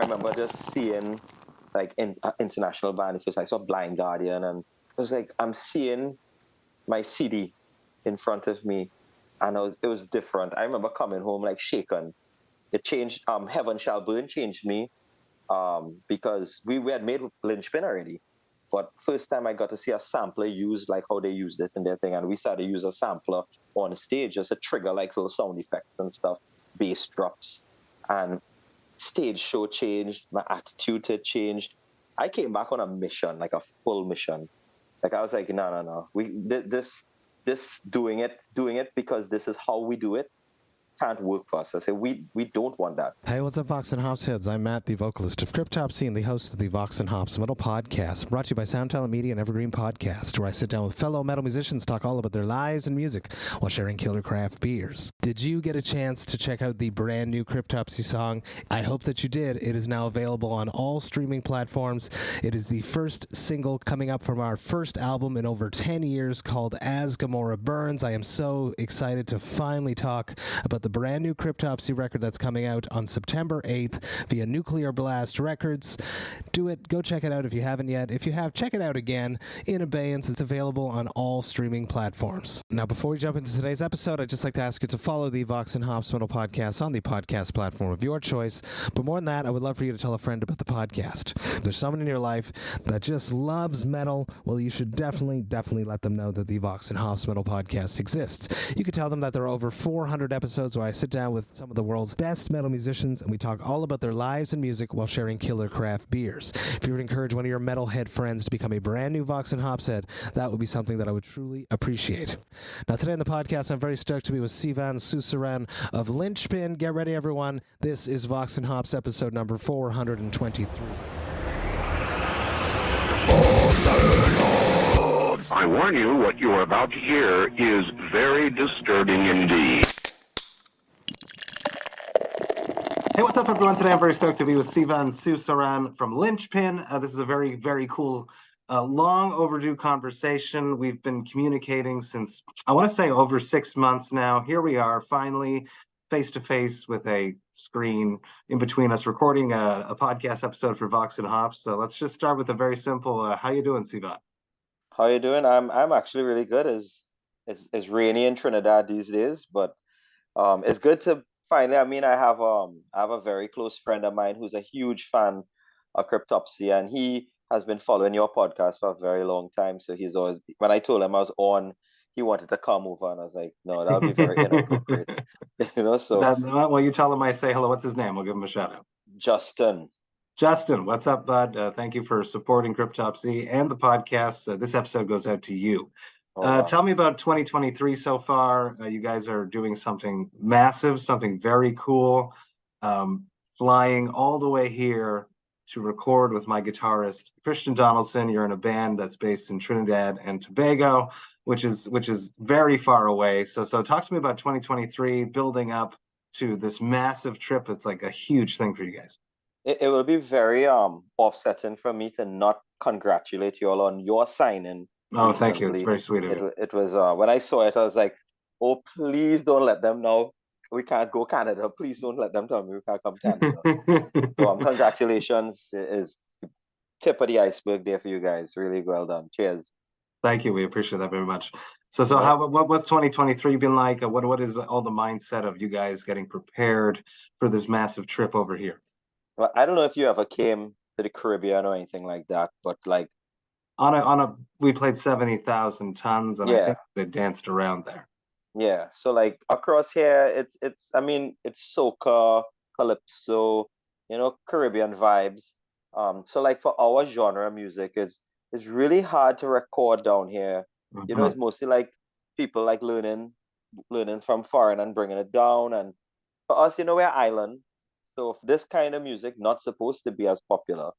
remember just seeing like international band. It was I saw Blind Guardian, and it was like I'm seeing my CD in front of me, and it was different. I remember coming home like shaken. It changed. Heaven Shall Burn changed me, because we had made Lynchpin already, but first time I got to see a sampler used like how they used it in their thing, and we started to use a sampler on stage as a trigger, like little sound effects and stuff, bass drops, and stage show changed. My attitude had changed. I came back on a mission, like a full mission. Like I was like, no. This doing it because this is how we do it can't work for us. I say we don't want that. Hey, what's up, Vox and Hops heads? I'm Matt, the vocalist of Cryptopsy and the host of the Vox and Hops Metal Podcast, brought to you by Soundtalent Media and Evergreen Podcast, where I sit down with fellow metal musicians, talk all about their lives and music while sharing killer craft beers. Did you get a chance to check out the brand new Cryptopsy song? I hope that you did. It is now available on all streaming platforms. It is the first single coming up from our first album in over 10 years called As Gomorrah Burns. I am so excited to finally talk about the brand new Cryptopsy record that's coming out on September 8th via Nuclear Blast Records. Do it. Go check it out if you haven't yet. If you have, check it out again in abeyance. It's available on all streaming platforms. Now, before we jump into today's episode, I'd just like to ask you to follow the Vox and Hops Metal Podcast on the podcast platform of your choice. But more than that, I would love for you to tell a friend about the podcast. If there's someone in your life that just loves metal, well, you should definitely let them know that the Vox and Hops Metal Podcast exists. You could tell them that there are over 400 episodes where I sit down with some of the world's best metal musicians and we talk all about their lives and music while sharing killer craft beers. If you would encourage one of your metalhead friends to become a brand new Vox and Hops head, that would be something that I would truly appreciate. Now, today on the podcast, I'm very stoked to be with Sievan Siewsarran of Lynchpin. Get ready, everyone. This is Vox and Hops episode number 423. I warn you, what you are about to hear is very disturbing indeed. Hey, what's up, everyone? Today I'm very stoked to be with Sievan Siewsarran from Lynchpin. This is a very, very cool, long overdue conversation. We've been communicating since, I want to say, over 6 months now. Here we are, finally, face-to-face with a screen in between us, recording a podcast episode for Vox and Hops. So let's just start with a very simple, how you doing, Sievan? How you doing? I'm actually really good. It's rainy in Trinidad these days, but it's good to finally. I mean, I have a very close friend of mine who's a huge fan of Cryptopsy, and he has been following your podcast for a very long time. So he's always, when I told him I was on, he wanted to come over, and I was like, no, that would be very inappropriate. So well, you tell him I say hello. What's his name? I'll give him a shout out. Justin, what's up, bud? Thank you for supporting Cryptopsy and the podcast. This episode goes out to you. Tell me about 2023 so far. You guys are doing something massive, something very cool, flying all the way here to record with my guitarist, Christian Donaldson. You're in a band that's based in Trinidad and Tobago, which is very far away. So talk to me about 2023, building up to this massive trip. It's like a huge thing for you guys. It will be very offsetting for me to not congratulate you all on your signing. Oh, thank you. It's very sweet of you. It was when I saw it, I was like, oh, please don't let them know we can't go Canada. Please don't let them tell me we can't come Canada. So congratulations. Is tip of the iceberg there for you guys. Really well done. Cheers. Thank you. We appreciate that very much. So what's 2023 been like? What is all the mindset of you guys getting prepared for this massive trip over here? Well, I don't know if you ever came to the Caribbean or anything like that, but like we played 70,000 tons, and I think they danced around there. Yeah, so like across here, it's soca, calypso, Caribbean vibes. So like for our genre of music, it's really hard to record down here. Mm-hmm. It's mostly like people like learning from foreign and bringing it down. And for us, we're island. So this kind of music not supposed to be as popular,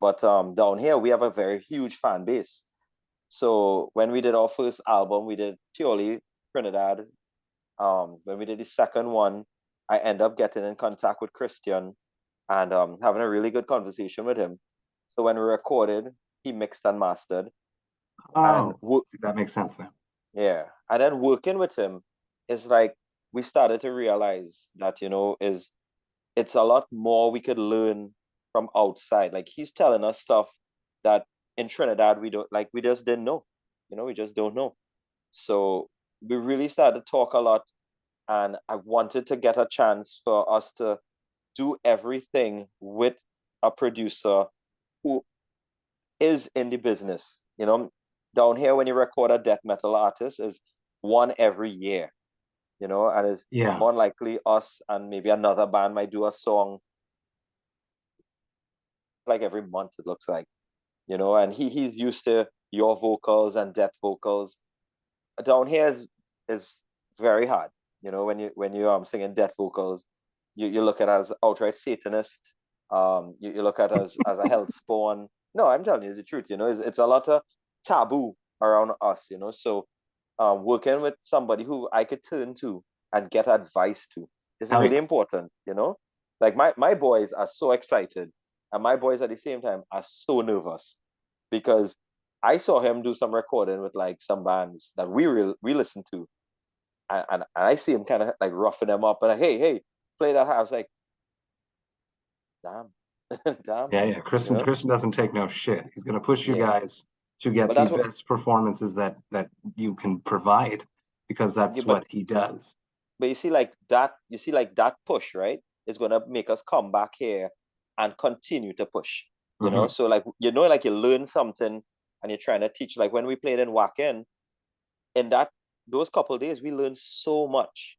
but down here we have a very huge fan base. So when we did our first album, we did purely Trinidad. When we did the second one, I ended up getting in contact with Christian and having a really good conversation with him. So when we recorded, he mixed and mastered. Oh, that makes sense now. Yeah, and then working with him is like we started to realize that it's a lot more we could learn from outside. Like he's telling us stuff that in Trinidad we don't like. We just didn't know. We just don't know. So we really started to talk a lot, and I wanted to get a chance for us to do everything with a producer who is in the business. Down here when you record a death metal artist is one every year, and it's more likely us and maybe another band might do a song like every month, it looks like, and he's used to your vocals and death vocals. Down here is very hard, when you singing death vocals, you look at it as outright Satanist, you look at it as a hell spawn. No, I'm telling you, it's the truth. It's a lot of taboo around us. So working with somebody who I could turn to and get advice to is really important. Like my boys are so excited, and my boys at the same time are so nervous, because I saw him do some recording with like some bands that we listen to, and I see him kind of like roughing them up and like, hey, play that. I was like, damn. Damn. Yeah. Christian doesn't take no shit. He's gonna push you guys to get the best performances that you can provide, because that's what he does. But you see like that push, right, is gonna make us come back here and continue to push. So like like you learn something and you're trying to teach. Like when we played in Wacken, in those couple of days we learned so much.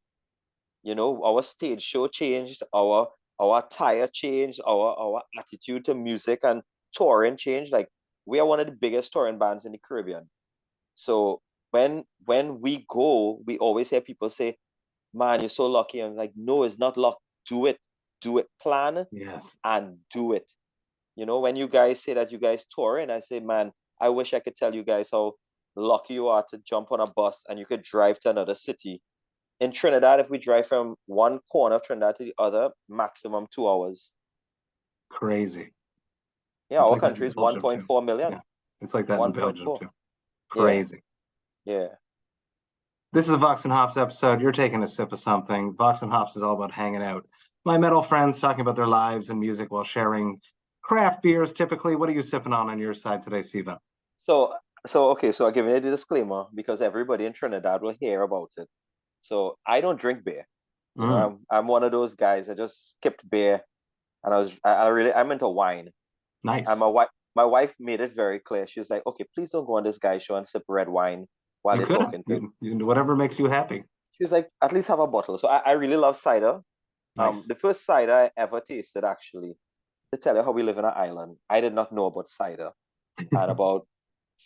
Our stage show changed, our attire changed, our attitude to music and touring changed. Like we are one of the biggest touring bands in the Caribbean. So when we go, we always hear people say, man, you're so lucky. I'm like, no, it's not luck. Do it. Plan and do it. When you guys say that you guys touring, I say, man, I wish I could tell you guys how lucky you are to jump on a bus and you could drive to another city. In Trinidad, if we drive from one corner of Trinidad to the other, maximum 2 hours. Crazy. Yeah, our country is 1.4 million. Yeah. It's like that in Belgium too. Crazy. Yeah. This is a Vox and Hops episode. You're taking a sip of something. Vox and Hops is all about hanging out. My metal friends talking about their lives and music while sharing craft beers. Typically, what are you sipping on your side today, Sievan? So I'll give you the disclaimer, because everybody in Trinidad will hear about it. So I don't drink beer. I'm one of those guys. I just skipped beer, and I'm into wine. Nice. And my wife made it very clear. She was like, okay, please don't go on this guy's show and sip red wine while you're talking to him. Whatever makes you happy. She was like, at least have a bottle. So I really love cider. Nice. The first cider I ever tasted, actually, to tell you how we live in an island, I did not know about cider. And about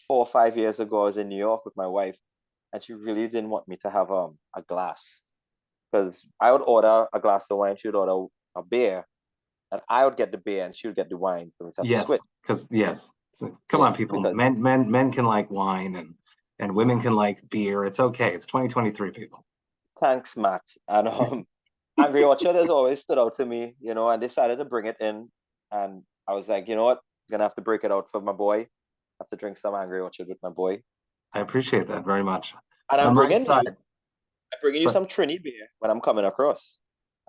4 or 5 years ago, I was in New York with my wife, and she really didn't want me to have a glass, because I would order a glass of wine, she would order a beer, and I would get the beer and she would get the wine. Come on, people. Men can like wine, and women can like beer. It's okay. It's 2023, people. Thanks, Matt. And Angry Orchard has always stood out to me, and I decided to bring it in, and I was like, you know what, I'm gonna have to break it out for my boy. I have to drink some Angry Orchard with my boy. I appreciate that very much. And I'm bringing you some Trini beer when I'm coming across.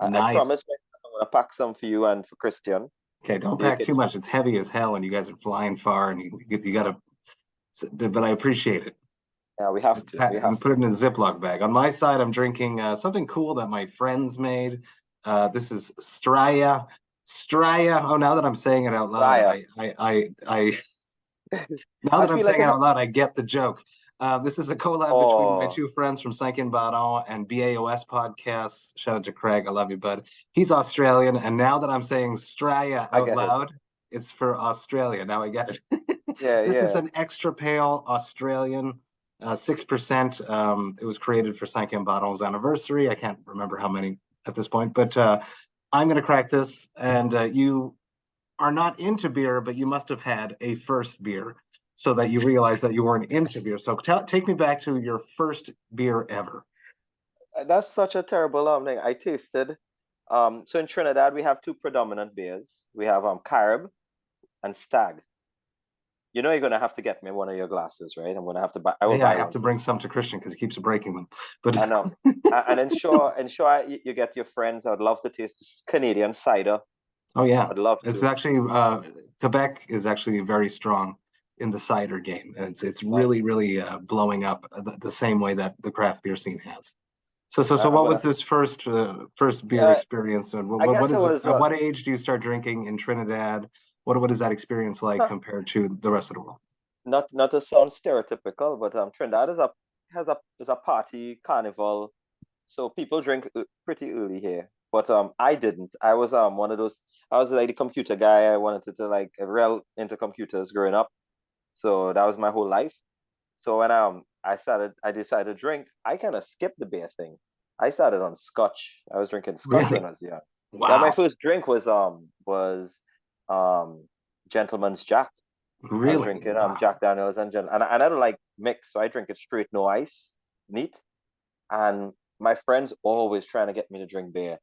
Nice. I promise I'm going to pack some for you and for Christian. Okay, don't pack too much. It's heavy as hell, and you guys are flying far, and you got to. But I appreciate it. Yeah, we have to. Put it in a Ziploc bag. On my side, I'm drinking something cool that my friends made. This is Straya. Oh, now that I'm saying it out loud, now that I'm saying it out loud, I get the joke. This is a collab between my two friends from Siewsarran and BAOS Podcast. Shout out to Craig. I love you, bud. He's Australian. And now that I'm saying Straya out loud, it's for Australia. Now I get it. This is an extra pale Australian, 6%. It was created for Siewsarran's anniversary. I can't remember how many at this point, but I'm going to crack this. And you are not into beer, but you must have had a first beer so that you realize that you weren't into beer. So take me back to your first beer ever. That's such a terrible thing. I tasted. So in Trinidad, we have two predominant beers. We have Carib and Stag. You're going to have to get me one of your glasses, right? I'm going to have to buy. I have to bring some to Christian because he keeps breaking them. But I know. And ensure you get your friends. I would love to taste this Canadian cider. Oh yeah, I'd love it's to. actually Quebec is actually very strong in the cider game. It's Nice. really blowing up the same way that the craft beer scene has. So I'm what gonna. was this first beer Yeah, experience? And I what guess it is it? was. At what age do you start drinking in Trinidad? What is that experience like compared to the rest of the world? Not to sound stereotypical, but Trinidad is a party carnival, so people drink pretty early here. But I didn't. I was one of those. I was like the computer guy. I wanted to like real into computers growing up, so that was my whole life. So when I decided to drink. I kind of skipped the beer thing. I started on Scotch. I was drinking Scotch when Really? I was young. Yeah, my Wow. first drink was Gentleman's Jack. I was Really? drinking Wow. Jack Daniels and I don't like mix, so I drink it straight, no ice, neat. And my friends always trying to get me to drink beer.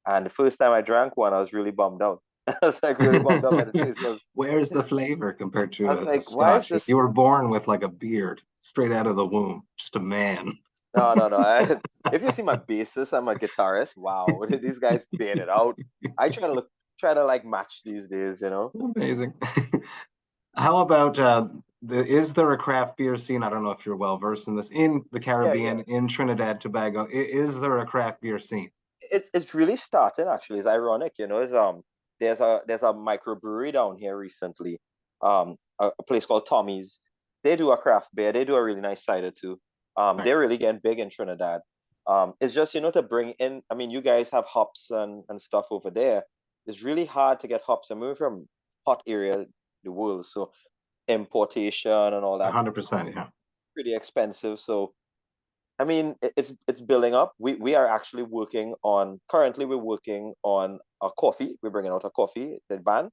And the first time I drank one, I was really bummed out. I was like really bummed out by the taste. Where's the flavor compared I to was a like, why is Scotch? this? You were born with like a beard straight out of the womb, just a man. No, no, no. If you see my bassist, I'm a guitarist. Wow, these guys beat it out. I try to like match these days, you know. Amazing. How about is there a craft beer scene? I don't know if you're well versed in this in the Yeah, yeah. Caribbean, in Trinidad, Tobago. Is there a craft beer scene? It's really starting actually. It's ironic, you know. It's there's a microbrewery down here recently, a place called Tommy's. They do a craft beer. They do a really nice cider too. They're Nice. really getting big in Trinidad. It's just to bring in. I mean, you guys have hops and stuff over there. It's really hard to get hops. I'm moving from hot area the world, so importation and all that 100%. Yeah. pretty expensive. So I mean, it's building up. We are actually working on currently we're working on a coffee. We're bringing out a coffee, the band.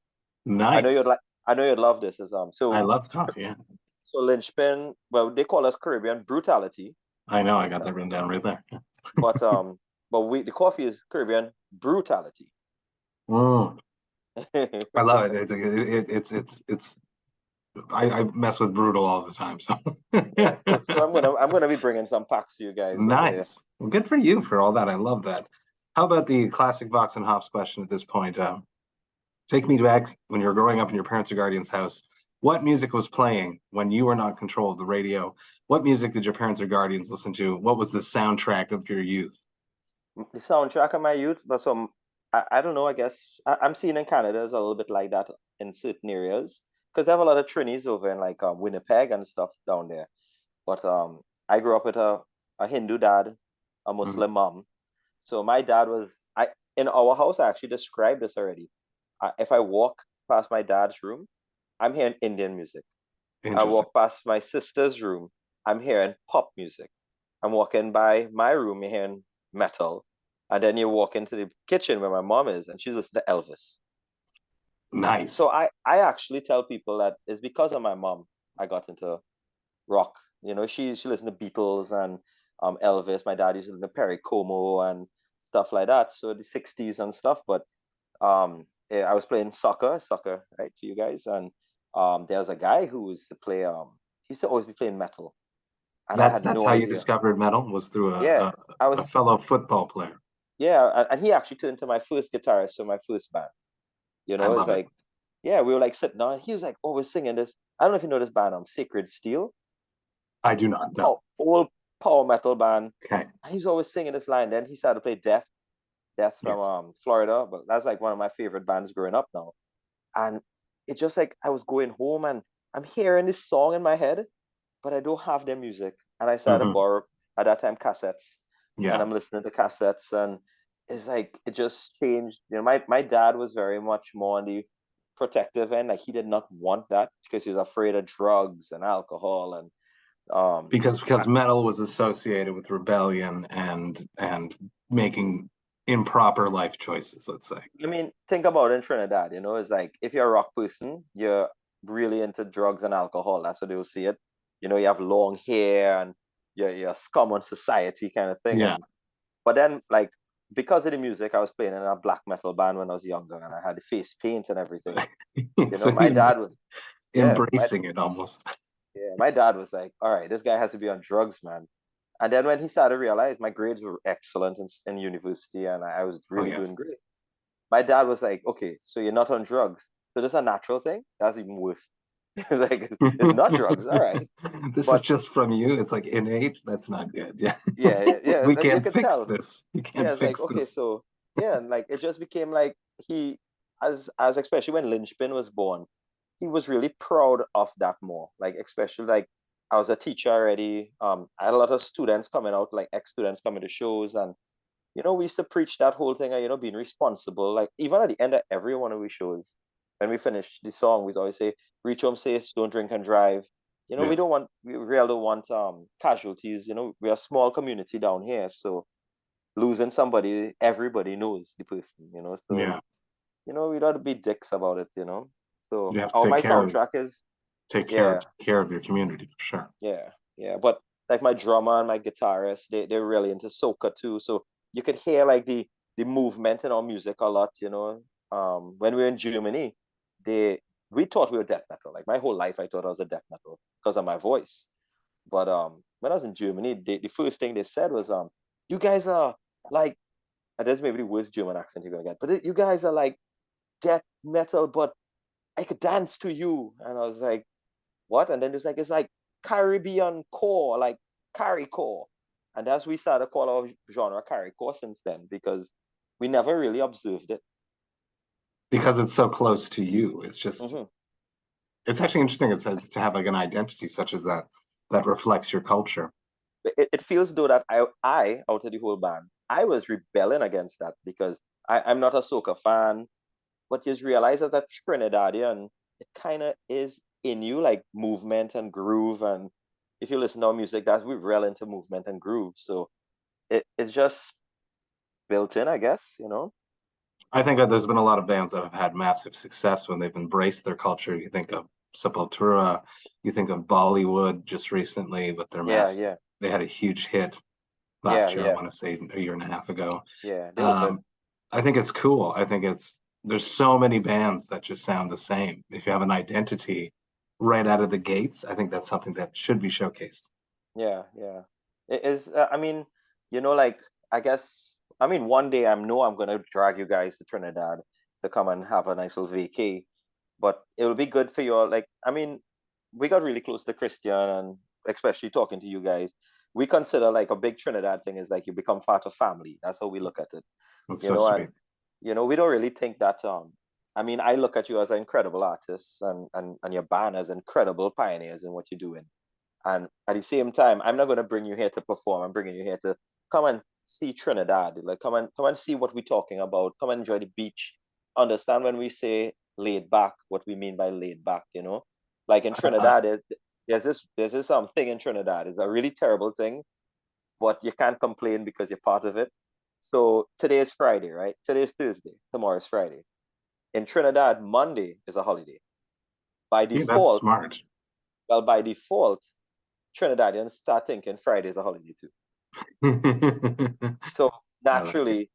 I know you'd Nice. like I know you'd love this. Is I so love coffee. Yeah. so Lynchpin, well, they call us Caribbean Brutality, I know. I got that written down right there. Yeah. but we the coffee is Caribbean Brutality. Mm, I love it. It's I mess with brutal all the time. So Yeah. So I'm gonna be bringing some packs to you guys over there. nice. Well, good for you for all that. I love that. How about the classic Vox and Hops question at this point? Take me back when you were growing up in your parents' or guardian's house. What music was playing when you were not in control of the radio? What music did your parents or guardians listen to? What was the soundtrack of your youth? The soundtrack of my youth, but some I don't know. I guess I'm seeing in Canada is a little bit like that in certain areas because they have a lot of Trinis over in like Winnipeg and stuff down there. But I grew up with a Hindu dad, a Mhm. Muslim mom. So my dad was I in our house. I actually described this already. If I walk past my dad's room, I'm hearing Indian music. I Interesting. walk past my sister's room, I'm hearing pop music. I'm walking by my room, you're hearing metal. And then you walk into the kitchen where my mom is, and she's listening to Elvis. So Nice. I actually tell people that it's because of my mom I got into rock. She listened to Beatles and Elvis. My dad used to listen to Perry Como and stuff like that. So the 60s and stuff. But I was playing soccer, right, for you guys. And there was a guy who used to play, he used to always be playing metal. And I That's had that's no how you idea. discovered metal was through Yeah, I a was, fellow football player. yeah. And he actually turned to my first guitarist for my first band. I It's love it. like, yeah, we were like sitting down. He was like always singing this. I don't know if you know this band, Sacred Steel. I do not know. Old power metal band. Okay. And he was always singing this line. Then he started to play Death from Yes. Florida. But that's like one of my favorite bands growing up now. And it's just like I was going home and I'm hearing this song in my head, but I don't have their music. And I started to Hmm. borrow at that time cassettes. And Yeah. I'm listening to cassettes and it's like it just changed. My dad was very much more on the protective end. Like he did not want that because he was afraid of drugs and alcohol and um Because metal was associated with rebellion and making improper life choices, let's say. I mean, think about it in Trinidad, it's like if you're a rock person, you're really into drugs and alcohol. That's what they will see it. You have long hair and you're scum on society kind of thing. Yeah. But then like because of the music, I was playing in a black metal band when I was younger and I had the face paint and everything. So My you dad was yeah, embracing it almost. my dad was like, all right, this guy has to be on drugs, man. And then when he started to realize my grades were excellent in university and I was Oh really yes. doing great. my dad was like, okay, so you're not on drugs. So this is a natural thing? That's even worse. Like, it's not drugs, all right. This is But just from you. It's like innate. That's not good. Yeah. yeah, We you can't could fix tell. this. You can't Yeah, it's like, fix okay, this. so yeah, and like it just became like he, as especially when Lynchpin was born, he was really proud of that more. Like especially like I was a teacher already. I had a lot of students coming out, like ex-students coming to shows, and we used to preach that whole thing of, being responsible. Like even at the end of every one of we shows, when we finish the song, we always say, reach home safe, don't drink and drive. Yes. We really don't want casualties. We're a small community down here, so losing somebody, everybody knows the person, so Yeah. we don't be dicks about it. So You have to all take my care of soundtrack is take care yeah, take care of your community for sure. yeah. But like my drummer and my guitarist, they're really into soca too. So you could hear like the movement in our music a lot. When we were in Germany, they we thought we were death metal. Like my whole life I thought I was a death metal because of my voice. But when I was in Germany, the first thing they said was you guys are like, and that's maybe the worst German accent you're gonna get, but you guys are like death metal, but I could dance to you. And I was like, what? And then it's like Caribbean core, like carry core. And as we started to call our genre carry core since then, because we never really observed it. Because it's so close to you. Hmm. It's actually interesting to have like an identity such as that reflects your culture. It feels though that I out of the whole band, I was rebelling against that because I'm not a soca fan, but you just realize as a Trinidadian, it kind of is in you, like movement and groove. And if you listen to our music, that's we real into movement and groove. So it's just built in, I guess. I think that there's been a lot of bands that have had massive success when they've embraced their culture. You think of Sepultura, you think of Bollywood just recently with their Yeah, massive. yeah, They had a huge hit yeah, last year. I yeah, want to say a year and a half ago. yeah. They were good. Um, I think it's cool. I think there's so many bands that just sound the same. If you have an identity right out of the gates, I think that's something that should be showcased. Yeah, yeah. It is. I mean, like I guess. I mean, one day I'm gonna drag you guys to Trinidad to come and have a nice little vacay. But it will be good for you all. Like, I mean, we got really close to Christian, and especially talking to you guys, we consider like a big Trinidad thing is like you become part of family. That's how we look at it. That's You so know, and sweet. we don't really think that. I mean, I look at you as an incredible artist, and your band as incredible pioneers in what you're doing. And at the same time, I'm not going to bring you here to perform. I'm bringing you here to come and see Trinidad. Like come and see what we're talking about. Come and enjoy the beach. Understand when we say laid back, what we mean by laid back. Like in I, Trinidad, there's this thing in Trinidad. It's a really terrible thing, but you can't complain because you're part of it. So today is Friday, right? Today is Thursday. Tomorrow is Friday. In Trinidad, Monday is a holiday. By yeah, that's default, smart. well, by default, Trinidadians start thinking Friday is a holiday too. So I like it.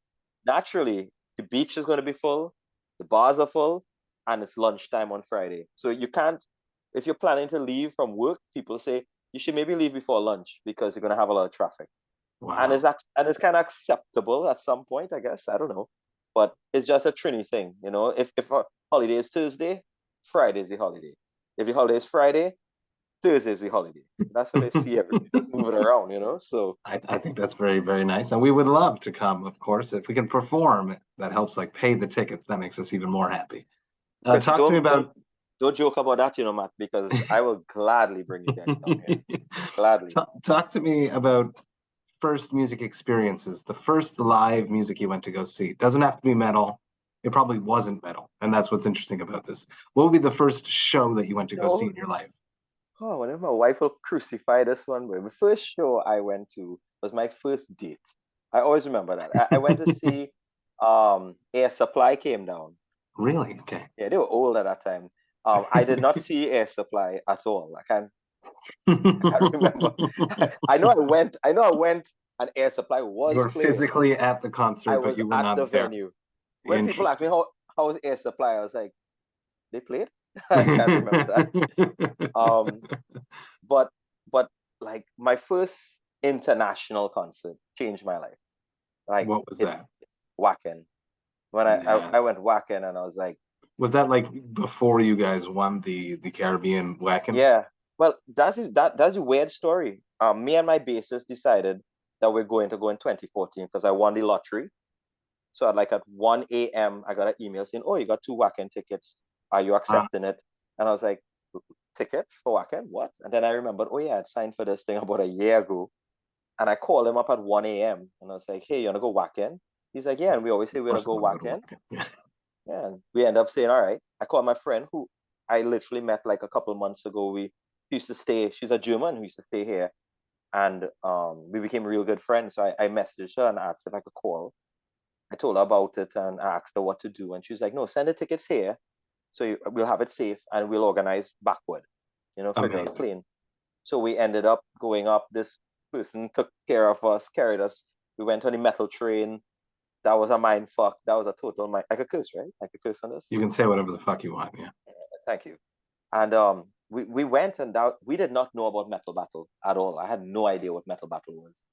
naturally, the beach is going to be full, the bars are full, and it's lunchtime on Friday. So you can't, if you're planning to leave from work, people say you should maybe leave before lunch because you're going to have a lot of traffic. And Wow. it's kind of acceptable at some point, I guess. I don't know, but it's just a Trini thing. If a holiday is Thursday, Friday is the holiday. If the holiday is Friday, Thursday is the holiday. That's how they see everything. Just move it around. So I think that's very, very nice. And we would love to come, of course. If we can perform, that helps like pay the tickets. That makes us even more happy. Chris, Talk to me about don't joke about that, Matt, because I will gladly bring you guys down here. Gladly. talk to me about first music experiences, the first live music you went to go see. It doesn't have to be metal. It probably wasn't metal. And that's what's interesting about this. What would be the first show that you went to go see No. in your life? Oh, whenever my wife will crucify this one, but the first show I went to was my first date. I always remember that. I went to see Air Supply came down. Really? Okay. Yeah, they were old at that time. I did not see Air Supply at all. I can't remember. I know I went and Air Supply You was were playing. physically at the I concert, but was you were at the not there. venue. When people ask me Interesting. how was Air Supply, I was like, they played? I can't remember that. Um, but but like my first international concert changed my life. Like What was it that? Wacken. when I Yes. went whacking, and I was like, Was that like before you guys won the Caribbean whacking? yeah. Well, that's a weird story. Me and my bassist decided that we're going to go in 2014 because I won the lottery. So at 1 a.m. I got an email saying, "Oh, you got 2 whacking tickets. Are you accepting it?" And I was like, "Tickets for whacking? What?" And then I remembered, oh yeah, I'd signed for this thing about a year ago. And I called him up at 1 a.m. and I was like, "Hey, you wanna go whacking?" He's like, "Yeah." And we always say we're gonna go whacking. Yeah. Yeah. And we end up saying, "All right." I called my friend who I literally met like a couple months ago. We used to stay, she's a German who used to stay here. And we became real good friends. So I messaged her and asked if I could call. I told her about it and I asked her what to do. And she was like, "No, send the tickets here. So we'll have it safe and we'll organize backward, figure out a Amazing. plane." So we ended up going up. This person took care of us, carried us. We went on the metal train. That was a mind fuck. That was a total mind. I could curse, right? I could curse on this. You can say whatever the fuck you want. Yeah. Thank you. And we went and we did not know about Metal Battle at all. I had no idea what Metal Battle was.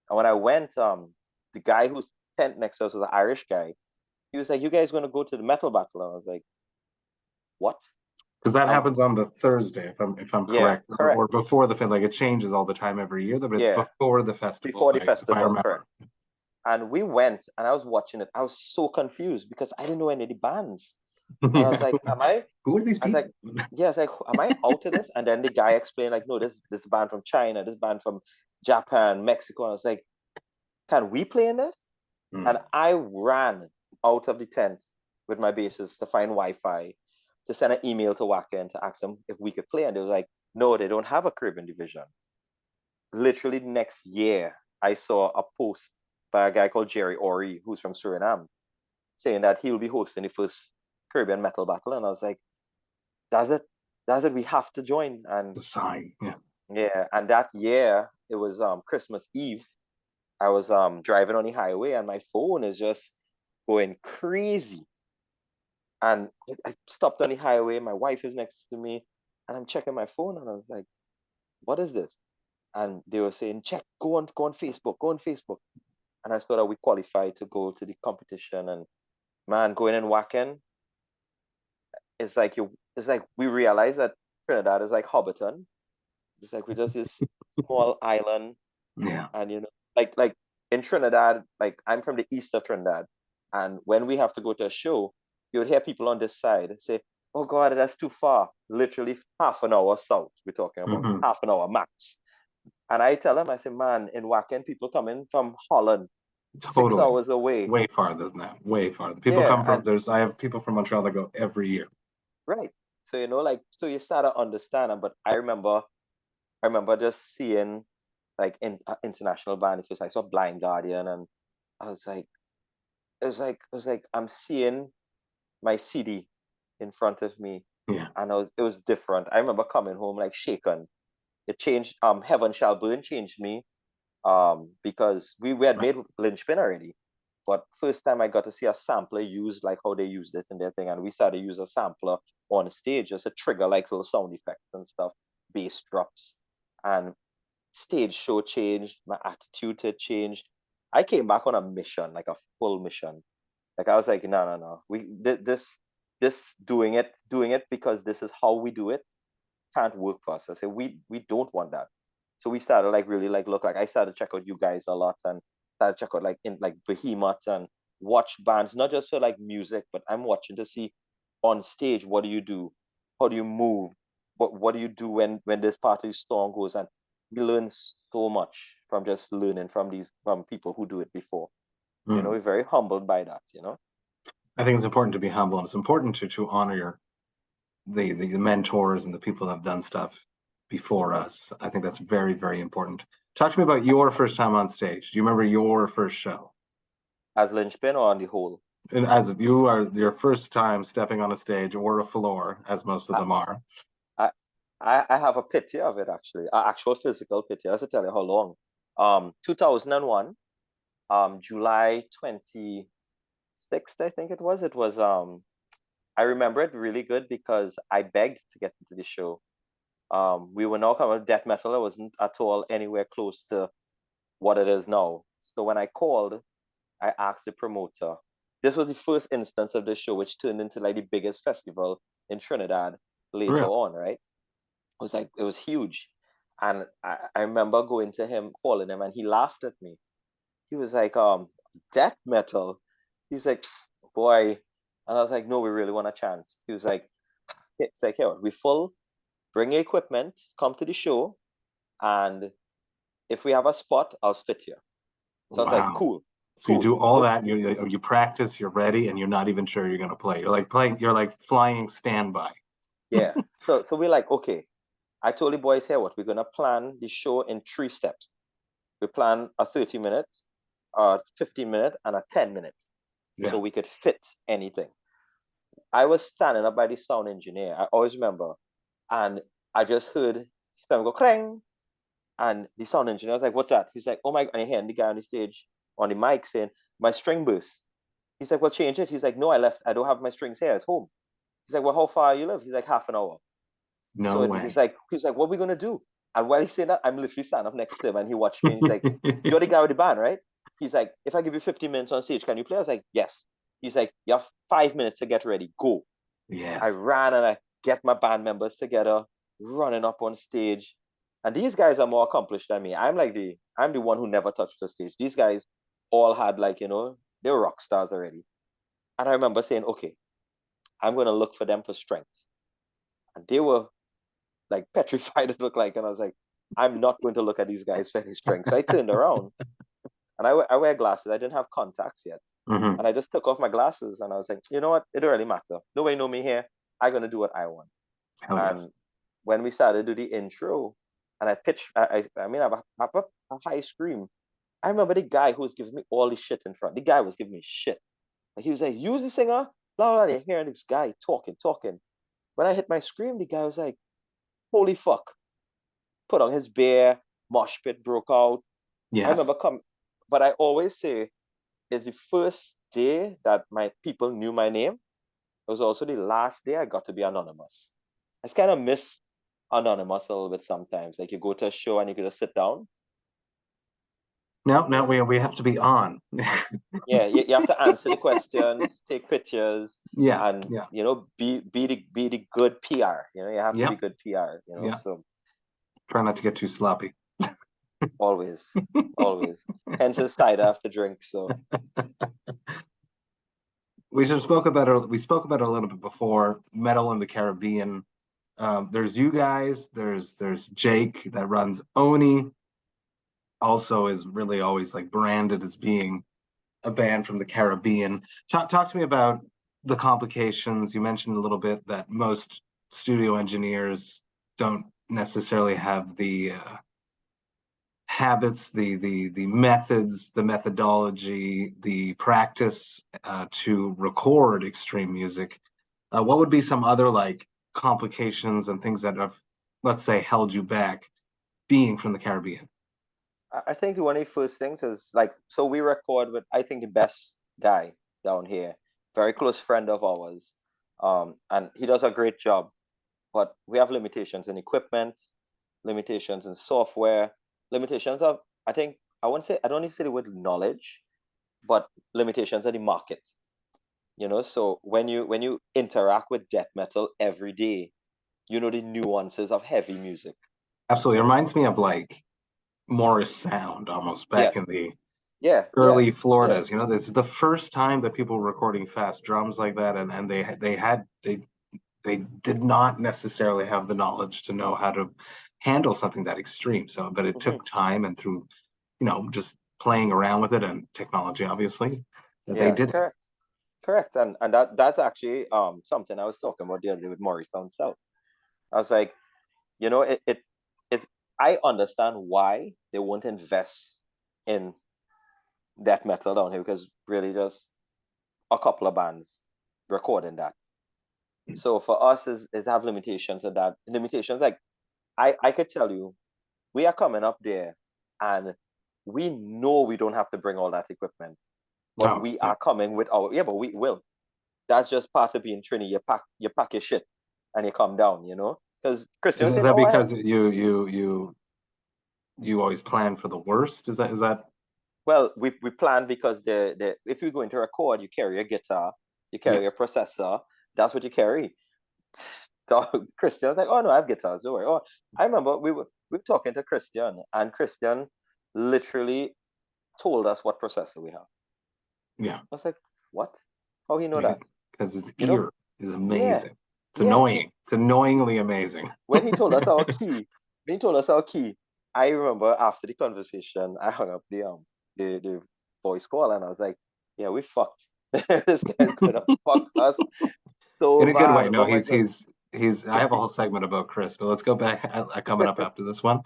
And when I went, the guy who's tent next to us was an Irish guy. He was like, "You guys going to go to the Metal Battle?" And I was like, "What?" Because that happens on the Thursday, if I'm Yeah, correct, correct. or before the like it changes all the time every year, but it's Yeah, before the festival. before the if I festival, remember. correct. And we went, and I was watching it. I was so confused because I didn't know any of the bands. And I was like, Who are these I was people? like, yeah, I was like, am I out of this? And then the guy explained, like, no, this band from China, this band from Japan, Mexico. And I was like, can we play in this? And I ran out of the tent with my bassist to find Wi-Fi, to send an email to Waka and to ask them if we could play. And they were like, no, they don't have a Caribbean division. Literally next year, I saw a post by a guy called Jerry Ori, who's from Suriname, saying that he will be hosting the first Caribbean metal battle. And I was like, does it? We have to join. And The sign. Yeah. yeah, and that year it was Christmas Eve. I was driving on the highway and my phone is just going crazy. And I stopped on the highway. My wife is next to me, and I'm checking my phone, and I was like, "What is this?" And they were saying, "Check, go on Facebook, go on Facebook." And I saw that we qualified to go to the competition. And man, going and whacking, it's like we realize that Trinidad is like Hobbiton. It's like we're just this small island. Yeah. And like in Trinidad, like I'm from the east of Trinidad, and when we have to go to a show, you would hear people on this side say, "Oh God, that's too far." Literally half an hour south, we're talking about half an hour max. And I tell them, I say, "Man, in Wacken, people coming from Holland, 6 Totally. hours away." Way farther than that. Way farther. People Yeah, come from I have people from Montreal that go every year. right. So so you start to understand. But I remember just seeing like in international band. I saw Blind Guardian, and I was like, I'm seeing my CD in front of me. Yeah. And it was different. I remember coming home like shaken. It changed. Heaven Shall Burn changed me. Because we had made Lynchpin already, but first time I got to see a sampler used like how they used it in their thing, and we started to use a sampler on stage just to trigger like little sound effects and stuff, bass drops, and stage show changed. My attitude had changed. I came back on a mission, like a full mission. Like I was like, no. This doing it because this is how we do it can't work for us. I said we don't want that. So we started like really like look like I started to check out you guys a lot and started to check out like in like Behemoth and watch bands, not just for like music, but I'm watching to see on stage what do you do? How do you move? What do you do when this part of the song goes? And we learn so much from just learning from people who do it before. We're very humbled by that, I think it's important to be humble, and it's important to honor your the mentors and the people that have done stuff before us. I think that's very, very important. Talk to me about your first time on stage. Do you remember your first show? As Lynchpin or on the whole? And as you are your first time stepping on a stage or a floor, as most of them are. I have a picture of it actually, an actual physical picture. I'll tell you how long. 2001, July 26th, I think it was. It was I remember it really good because I begged to get into the show. We were now coming death metal. It wasn't at all anywhere close to what it is now. So when I called, I asked the promoter this was the first instance of the show, which turned into like the biggest festival in Trinidad later on, right? It was huge. And I remember going to him, calling him, and he laughed at me. He was like, death metal. He's like, boy. And I was like, no, we really want a chance. He was like, it's like, here, we full, bring your equipment, come to the show, and if we have a spot, I'll spit you. So I was like, cool. So you do all that, and you practice, you're ready, and you're not even sure you're gonna play. You're like flying standby. Yeah. So we're like, okay. I told the boys here what we're gonna plan the show in 3 steps. We plan a 30 minutes, a 15 minute, and a 10 minutes. Yeah. So we could fit anything. I was standing up by the sound engineer. I always remember, and I just heard something go clang, and the sound engineer was like, "What's that?" He's like, "Oh my!" And I hear the guy on the stage on the mic saying, "My string burst." He's like, "Well, change it." He's like, "No, I left. I don't have my strings here. It's home." He's like, "Well, how far you live?" He's like, "Half an hour." No way. He's like, "What are we gonna do?" And while he's saying that, I'm literally standing up next to him, and he watched me, and he's like, "You're the guy with the band, right?" He's like, "If I give you 15 minutes on stage, can you play?" I was like, "Yes." He's like, "You have 5 minutes to get ready. Go." Yes. I ran and I get my band members together, running up on stage. And these guys are more accomplished than me. I'm the one who never touched the stage. These guys all had they were rock stars already. And I remember saying, okay, I'm going to look for them for strength. And they were like petrified, it looked like. And I was like, I'm not going to look at these guys for any strength. So I turned around and I wear glasses. I didn't have contacts yet. Mm-hmm. And I just took off my glasses and I was like, you know what? It don't really matter. Nobody know me here. I'm going to do what I want. And when we started to do the intro, and I pitched, I have a high scream. I remember the guy who was giving me all the shit in front. The guy was giving me shit. Like, he was like, "Use the singer." Blah, blah, blah. You're hearing this guy talking. When I hit my scream, the guy was like, "Holy fuck." Put on his beer, mosh pit broke out. Yes. I remember but I always say, it's the first day that my people knew my name. It was also the last day I got to be anonymous. I just kind of miss anonymous a little bit sometimes. Like, you go to a show and you can just sit down. No, we have to be on. Yeah, you have to answer the questions, take pictures, and be the good PR. You have to be good PR. So try not to get too sloppy. Always. Hence the cider after drink. So we spoke about it a little bit before. Metal in the Caribbean. There's you guys. There's Jake that runs Oni. Also is really always like branded as being a band from the Caribbean. Talk to me about the complications. You mentioned a little bit that most studio engineers don't necessarily have the habits, the methods, the methodology, the practice to record extreme music. What would be some other like complications and things that have, let's say, held you back being from the Caribbean? I think one of the first things is so we record with, I think, the best guy down here, very close friend of ours. And he does a great job, but we have limitations in equipment, limitations in software, limitations of, I don't need to say the word knowledge, but limitations of the market. So when you interact with death metal every day, the nuances of heavy music. Absolutely. It reminds me of like Morris Sound almost back in the early Floridas. This is the first time that people were recording fast drums like that, and they did not necessarily have the knowledge to know how to handle something that extreme. So, but it took time and through, just playing around with it and technology, obviously, that they did it. Correct. And that's actually something I was talking about the other day with Morris Sound South. I was like, it's I understand why they won't invest in death metal down here, because really just a couple of bands recording that. So for us is have limitations of that. Limitations like I could tell you, we are coming up there and we know we don't have to bring all that equipment. But we are coming with but we will. That's just part of being Trini. You pack your shit and you come down, Because Christian, is that because you always plan for the worst? Is that Well, we planned because if you're going to record, you carry a guitar, you carry a Yes. processor. That's what you carry. So Christian was like, "Oh no, I have guitars. Don't worry." Oh, I remember we were talking to Christian, and Christian literally told us what processor we have. Yeah. I was like, "What? How he know that?" Because his You know? ear is Yeah, amazing. It's yeah. annoying. It's annoyingly amazing. When he told us our key, when he told us our key, I remember after the conversation, I hung up the voice call, and I was like, "Yeah, we fucked. This guy's gonna fuck us so In a good way. bad." No, Oh my he's god. he's he's. I have a whole segment about Chris, but let's go back coming up after this one.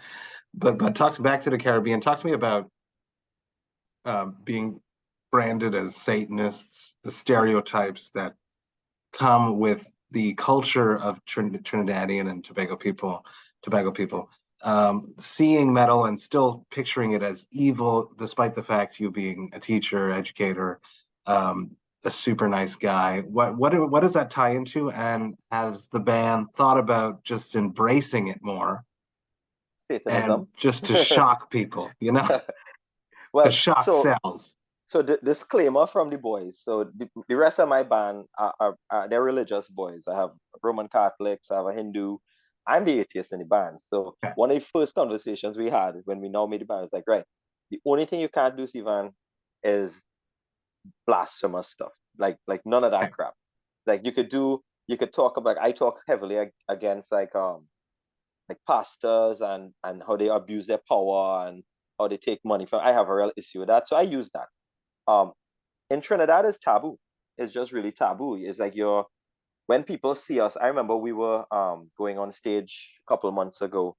But talk back to the Caribbean. Talk to me about being branded as Satanists, the stereotypes that come with the culture of Trinidadian and Tobago people, seeing metal and still picturing it as evil, despite the fact you being a teacher, educator, a super nice guy. What does that tie into? And has the band thought about just embracing it more and Satanism. just to shock people, because Well, shock so sells. so the disclaimer from the boys. So the rest of my band are they're religious boys. I have Roman Catholics, I have a Hindu. I'm the atheist in the band. So Okay. one of the first conversations we had when we now made the band was like, right, the only thing you can't do, Sivan, is blasphemous stuff. Like none of that Okay. crap. Like you could talk about I talk heavily against like pastors and how they abuse their power and how they take money from. I have a real issue with that. So I use that. Um, in Trinidad is taboo. It's just really taboo. It's like when people see us. I remember we were going on stage a couple of months ago,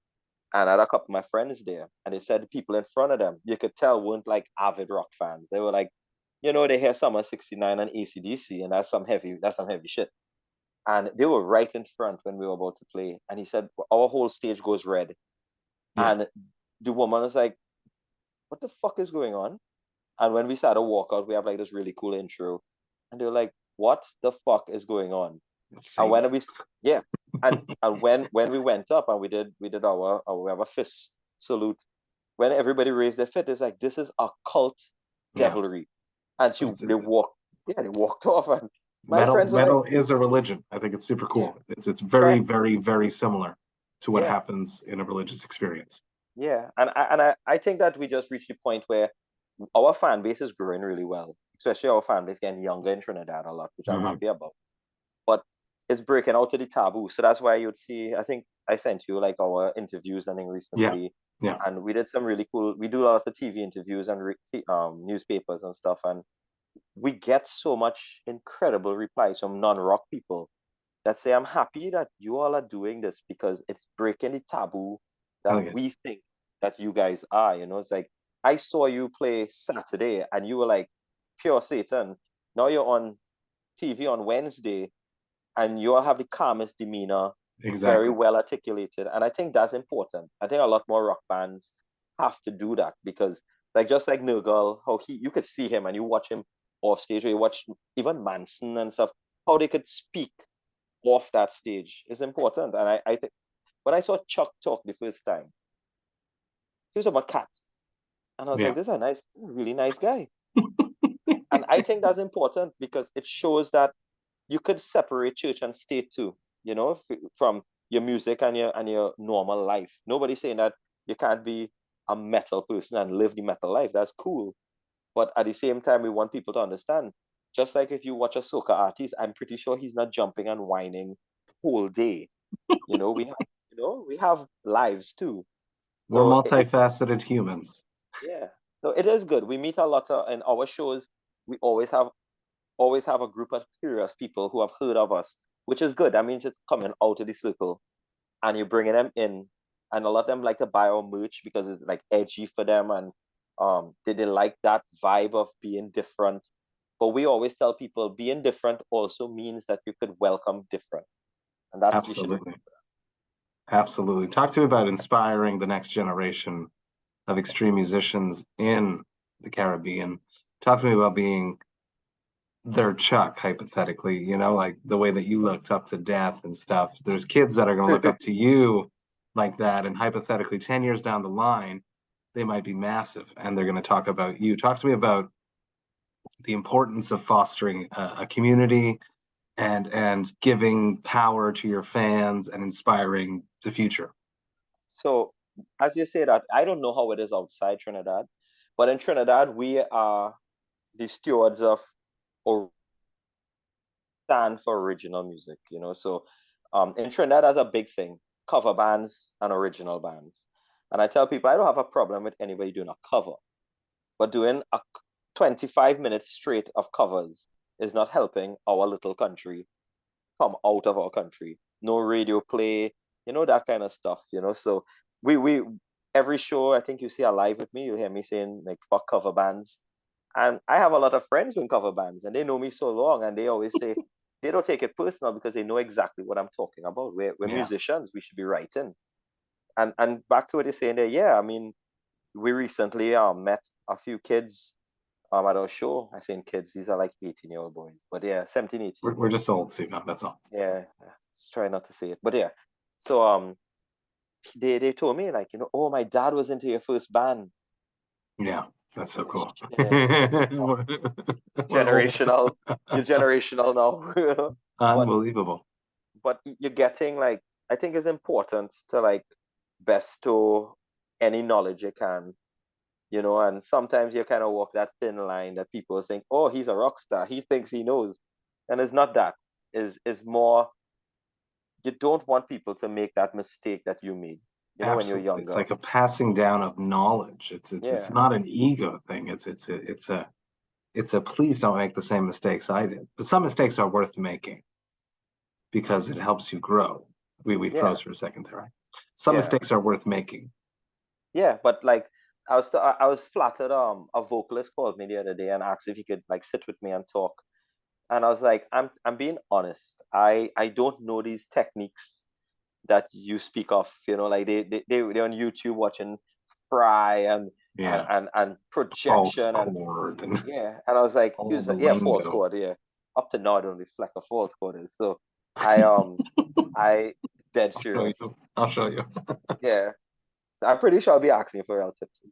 and I had a couple of my friends there, and they said the people in front of them, you could tell weren't like avid rock fans. They were like, they hear Summer 69 and AC/DC, and that's some heavy shit. And they were right in front when we were about to play. And he said, our whole stage goes red. Yeah. And the woman was like, what the fuck is going on? And when we started walk out, we have like this really cool intro. And they were like, what the fuck is going on? And when we yeah. And when we went up and we did our we have a fist salute, when everybody raised their fist, it's like this is a cult Yeah. devilry. And they walked off, and my friends were like, Metal is a religion. I think it's super yeah, cool. It's very, correct. very, very similar to what Yeah. happens in a religious experience. Yeah. And I think that we just reached the point where our fan base is growing really well, especially our fan base getting younger in Trinidad a lot, which I'm happy about. But it's breaking out of the taboo. So that's why you'd see, I think I sent you like our interviews and thing Yeah. recently. Yeah. And we did some really cool, we do a lot of TV interviews and newspapers and stuff. And we get so much incredible replies from non-rock people that say, I'm happy that you all are doing this because it's breaking the taboo Oh, that yes. we think that you guys are. It's like, I saw you play Saturday and you were like pure Satan. Now you're on TV on Wednesday and you all have the calmest demeanor, very Exactly. well articulated. And I think that's important. I think a lot more rock bands have to do that because, like, just like Nergal, how you could see him and you watch him off stage, or you watch even Manson and stuff, how they could speak off that stage is important. And I think when I saw Chuck talk the first time, he was about cats. And I was Yeah. like, this is a really nice guy. And I think that's important because it shows that you could separate church and state too, from your music and your normal life. Nobody's saying that you can't be a metal person and live the metal life. That's cool. But at the same time, we want people to understand. Just like if you watch a soca artist, I'm pretty sure he's not jumping and whining whole day. We have lives too. We're So multifaceted humans. yeah. So it is good. We meet a lot in our shows. We always have a group of curious people who have heard of us, which is good. That means it's coming out of the circle and you're bringing them in. And a lot of them like to buy our merch because it's like edgy for them and they like that vibe of being different. But we always tell people being different also means that you could welcome different. And that's you should. Absolutely. Absolutely. Talk to me about inspiring the next generation of extreme musicians in the Caribbean. Talk to me about being their Chuck, hypothetically, like the way that you looked up to death and stuff. There's kids that are going to look up to you like that. And hypothetically, 10 years down the line, they might be massive, and they're going to talk about you. Talk to me about the importance of fostering a community and giving power to your fans and inspiring the future. So, as you say that, I don't know how it is outside Trinidad, but in Trinidad, we are the stewards of or stand for original music, you know. So, in Trinidad, that's a big thing: cover bands and original bands. And I tell people I don't have a problem with anybody doing a cover, but doing a 25 minutes straight of covers is not helping our little country come out of our country. No radio play, you know, that kind of stuff, you know. So we every show I think you see a live with me, you'll hear me saying like fuck cover bands. And I have a lot of friends in cover bands and they know me so long and they always say they don't take it personal because they know exactly what I'm talking about. We're musicians, we should be writing. And back to what you're saying there, yeah, I mean, we recently met a few kids at our show. I saying kids, these are like 18-year-old boys. But yeah, 17, 18. We're just old, Sivan, that's all. Yeah, let's try not to say it. But yeah. So they told me like, you know, oh, my dad was into your first band. Yeah, that's so cool. Generational. You're generational now. Unbelievable. But you're getting like, I think it's important to like bestow any knowledge you can, you know, and sometimes you kind of walk that thin line that people think, oh, he's a rock star, he thinks he knows. And it's not that. Is more, you don't want people to make that mistake that you made, you know, when you're younger. It's like a passing down of knowledge. It's not an ego thing. It's a please don't make the same mistakes I did. But some mistakes are worth making because it helps you grow. We froze for a second there, right? Some mistakes are worth making. Yeah, but like I was flattered. A vocalist called me the other day and asked if he could like sit with me and talk. And I was like, I'm being honest. I don't know these techniques that you speak of. You know, like they're on YouTube watching fry and projection and yeah. And I was like, he was like, yeah, false chord, yeah. Up to now, I don't reflect a false chord is. So I dead serious. I'll show you. Yeah. So I'm pretty sure I'll be asking for real tips.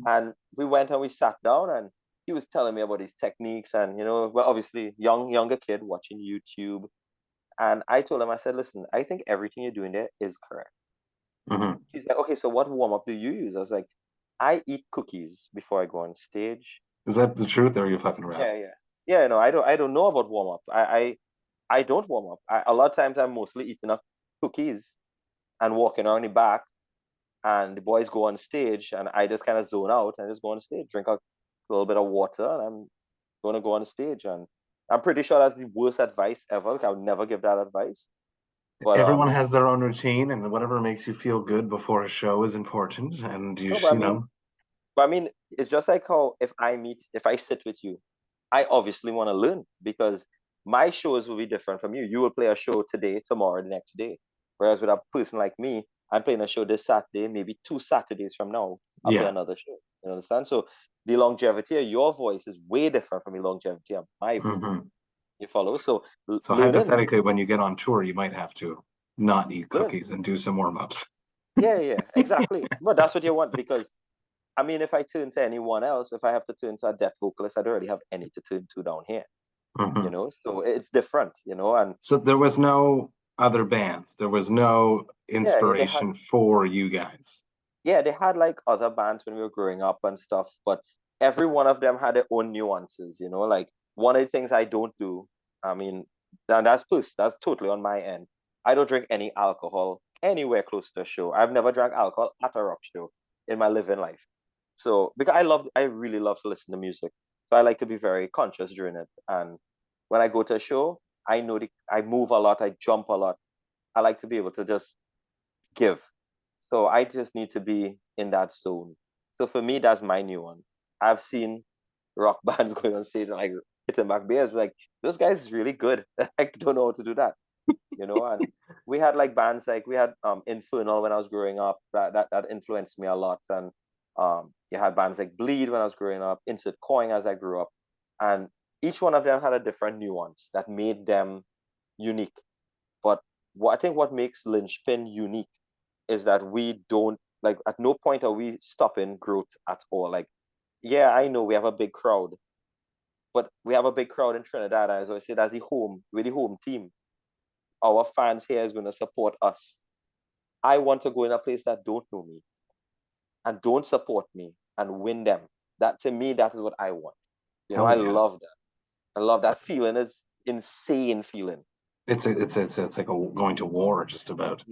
And we went and we sat down and he was telling me about his techniques and, you know, well, obviously younger kid watching YouTube. And I told him, I said, listen, I think everything you're doing there is correct. Mm-hmm. He's like, okay, so what warm-up do you use? I was like, I eat cookies before I go on stage. Is that the truth or are you fucking around? Yeah, no, I don't know about warm-up. I don't warm up. A lot of times I'm mostly eating up cookies and walking around the back and the boys go on stage and I just kind of zone out and just go on stage, drink a little bit of water, and I'm going to go on stage. And I'm pretty sure that's the worst advice ever. Like, I would never give that advice. But everyone has their own routine, and whatever makes you feel good before a show is important. And but I mean, it's just like how if I sit with you, I obviously want to learn because my shows will be different from you. You will play a show today, tomorrow, the next day. Whereas with a person like me, I'm playing a show this Saturday, maybe 2 Saturdays from now, I'll play another show. You understand? So the longevity of your voice is way different from the longevity of my voice. Mm-hmm. You follow? So hypothetically, when you get on tour, you might have to not eat cookies and do some warm-ups. Yeah, exactly. But that's what you want because, I mean, if I turn to anyone else, if I have to turn to a deaf vocalist, I don't really have any to turn to down here. Mm-hmm. You know? So it's different, you know? And so there was no other bands. There was no inspiration for you guys. Yeah, they had like other bands when we were growing up and stuff, but every one of them had their own nuances, you know, like one of the things I don't do, I mean, that's totally on my end. I don't drink any alcohol anywhere close to a show. I've never drank alcohol at a rock show in my living life. So because I really love to listen to music. So I like to be very conscious during it. And when I go to a show, I know I move a lot, I jump a lot. I like to be able to just give. So I just need to be in that zone. So for me, that's my new one. I've seen rock bands going on stage and like hitting back beers, like those guys is really good. I don't know how to do that, you know. And we had like bands like we had Infernal when I was growing up. That influenced me a lot. And you had bands like Bleed when I was growing up, Insert Coin as I grew up, and each one of them had a different nuance that made them unique. But I think what makes Lynchpin unique is that we don't like at no point are we stopping growth at all. Like, yeah, I know we have a big crowd, but we have a big crowd in Trinidad. As I say, that's we're the home team. Our fans here is going to support us. I want to go in a place that don't know me and don't support me and win them. That, to me, that is what I want. You know, Hell I yes. love that. I love that feeling. It's insane feeling. It's like going to war just about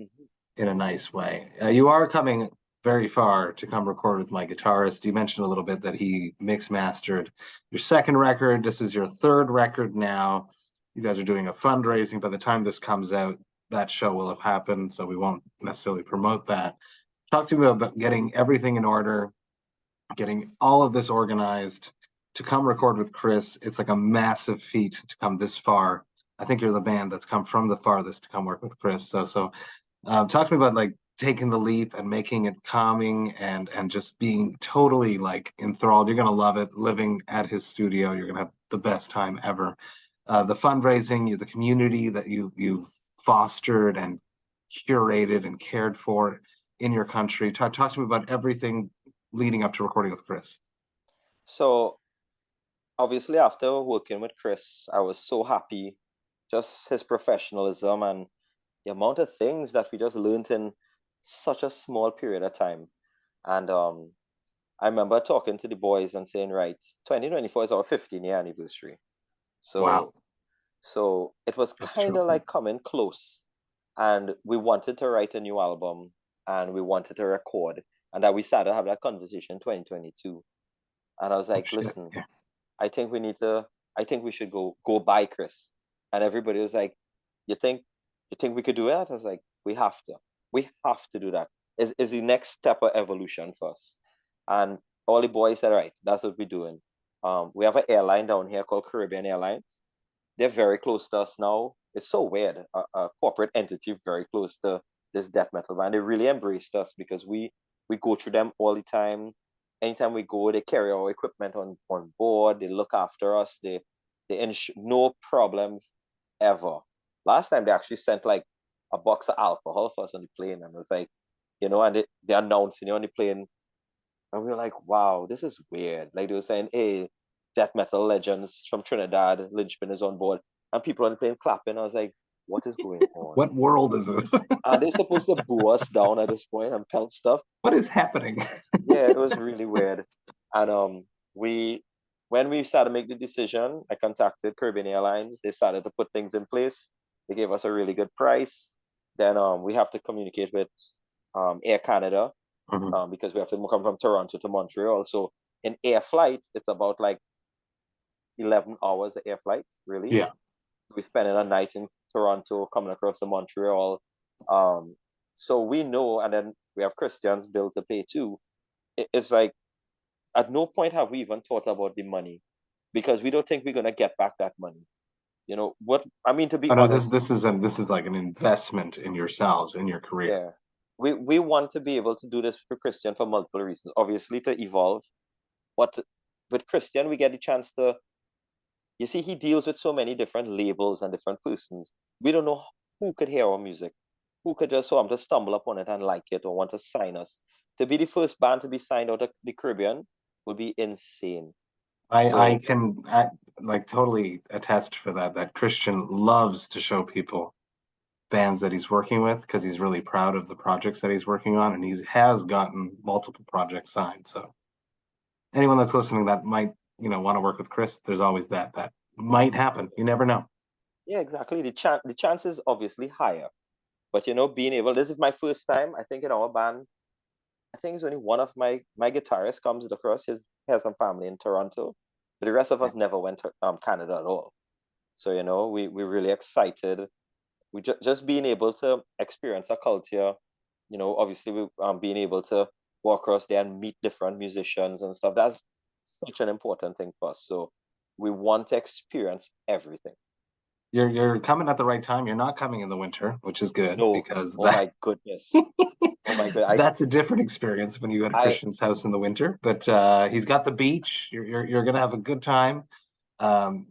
in a nice way. You are coming very far to come record with my guitarist. You mentioned a little bit that he mix mastered your second record. This is your third record now. You guys are doing a fundraising. By the time this comes out, that show will have happened, so we won't necessarily promote that. Talk to me about getting everything in order, getting all of this organized to come record with Chris. It's like a massive feat to come this far. I think you're the band that's come from the farthest to come work with Chris. So talk to me about like taking the leap and making it calming and just being totally like enthralled. You're gonna love it. Living at his studio, you're gonna have the best time ever. The fundraising, the community that you've fostered and curated and cared for in your country. Talk to me about everything leading up to recording with Chris. So obviously, after working with Chris, I was so happy, just his professionalism and the amount of things that we just learned in such a small period of time. And I remember talking to the boys and saying, right, 2024 is our 15-year anniversary. So, wow. So it was kind of like coming close. And we wanted to write a new album and we wanted to record. And that we started to have that conversation in 2022. And I was like, listen, yeah. I think we should go buy Chris. And everybody was like, you think we could do that? I was like, we have to do that. Is the next step of evolution for us. And all the boys said, all right, that's what we're doing. We have an airline down here called Caribbean Airlines. They're very close to us now. It's so weird. A corporate entity very close to this death metal band. They really embraced us because we go through them all the time. Anytime we go, they carry our equipment on board. They look after us. They ensure no problems ever. Last time they actually sent like a box of alcohol for us on the plane, and it was like, and they announcing on the plane, and we were like, wow, this is weird. Like they were saying, hey, death metal legends from Trinidad, Lynchpin is on board, and people on the plane clapping. I was like, what is going on? What world is this? Are they supposed to boo us down at this point and pelt stuff? What is happening? Yeah, it was really weird. And when we started to make the decision, I contacted Caribbean Airlines. They started to put things in place. They gave us a really good price. Then we have to communicate with Air Canada because we have to come from Toronto to Montreal. So in air flight, it's about like 11 hours of air flight, really. Yeah. We're spending a night in Toronto, coming across to Montreal. So we know, and then we have Christian's bill to pay too. It's like, at no point have we even thought about the money because we don't think we're going to get back that money. What I mean, to be honest, this is like an investment in yourselves, in your career. Yeah, we want to be able to do this for Christian for multiple reasons. Obviously, to evolve, but with Christian, we get a chance to. You see, he deals with so many different labels and different persons. We don't know who could hear our music, who could just to stumble upon it and like it or want to sign us. To be the first band to be signed out of the Caribbean would be insane. I can like totally attest for that. That Christian loves to show people bands that he's working with because he's really proud of the projects that he's working on, and he has gotten multiple projects signed. So anyone that's listening that might want to work with Chris, there's always that might happen. You never know. Yeah, exactly. The chance is obviously higher, but being able. This is my first time. I think in our band. I think it's only one of my guitarists comes across. He has some family in Toronto, but the rest of us never went to Canada at all. So we're really excited. We just being able to experience a culture. Obviously we being able to walk across there and meet different musicians and stuff. That's such an important thing for us. So we want to experience everything. You're coming at the right time. You're not coming in the winter, which is good because my goodness. Oh my God! That's a different experience when you go to Christian's house in the winter. But he's got the beach. You're gonna have a good time.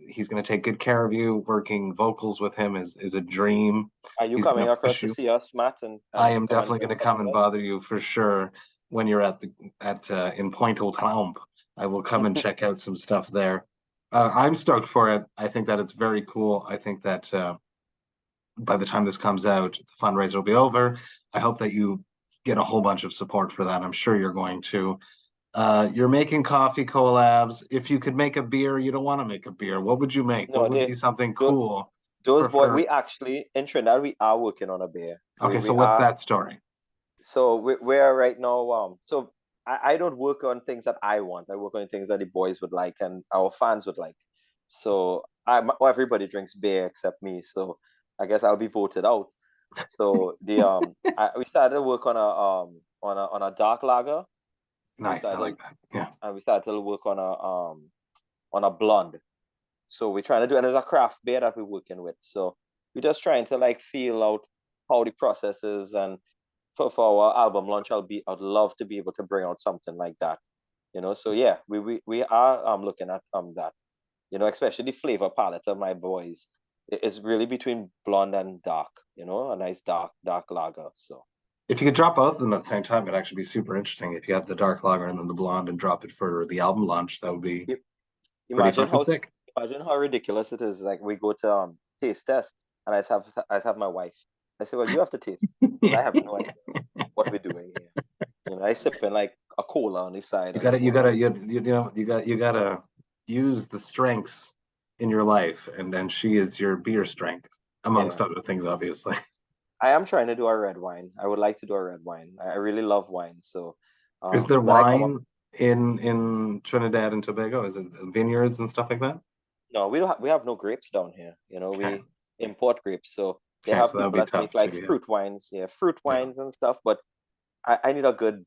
He's going to take good care of you. Working vocals with him is a dream. Are you He's coming going to across push to you. see us, Matt? I And am come and definitely drink going to come something and with us? bother you for sure when you're in Point au Trempe. I will come and check out some stuff there. I'm stoked for it. I think that it's very cool. I think that by the time this comes out, the fundraiser will be over. I hope that you get a whole bunch of support for that. I'm sure you're going to. You're making coffee collabs. If you could make a beer, you don't want to make a beer. What would you make? No, What would be something those, cool? those boys, we actually, in Trinidad, we are working on a beer. Okay, so We what's are, that story? so we're right now, so I don't work on things that I want. I work on things that the boys would like and our fans would like. So well, everybody drinks beer except me. So I guess I'll be voted out. So we started to work on a dark lager. Nice, I like that. Yeah. And we started to work on a blonde. So we're trying to do, and there's a craft beer that we're working with. So we're just trying to like feel out how the process is. And for our album launch, I'd love to be able to bring out something like that. So yeah, we are looking at that. Especially the flavor palette of my boys is really between blonde and dark. A nice dark lager. So if you could drop both of them at the same time, it'd actually be super interesting. If you have the dark lager and then the blonde and drop it for the album launch, that would be pretty fucking sick. Imagine how ridiculous it is. Like we go to taste test, and I have my wife. I say, well, you have to taste. I have no idea what we're doing here. I sip in like a cola on the side. You gotta use the strengths in your life, and then she is your beer strength, amongst other things, obviously. I am trying to do a red wine. I would like to do a red wine. I really love wine. So, is there wine in Trinidad and Tobago? Is it vineyards and stuff like that? No, we don't. We have no grapes down here. We import grapes, so they have so people that make like fruit wines, fruit wines and stuff. But I need a good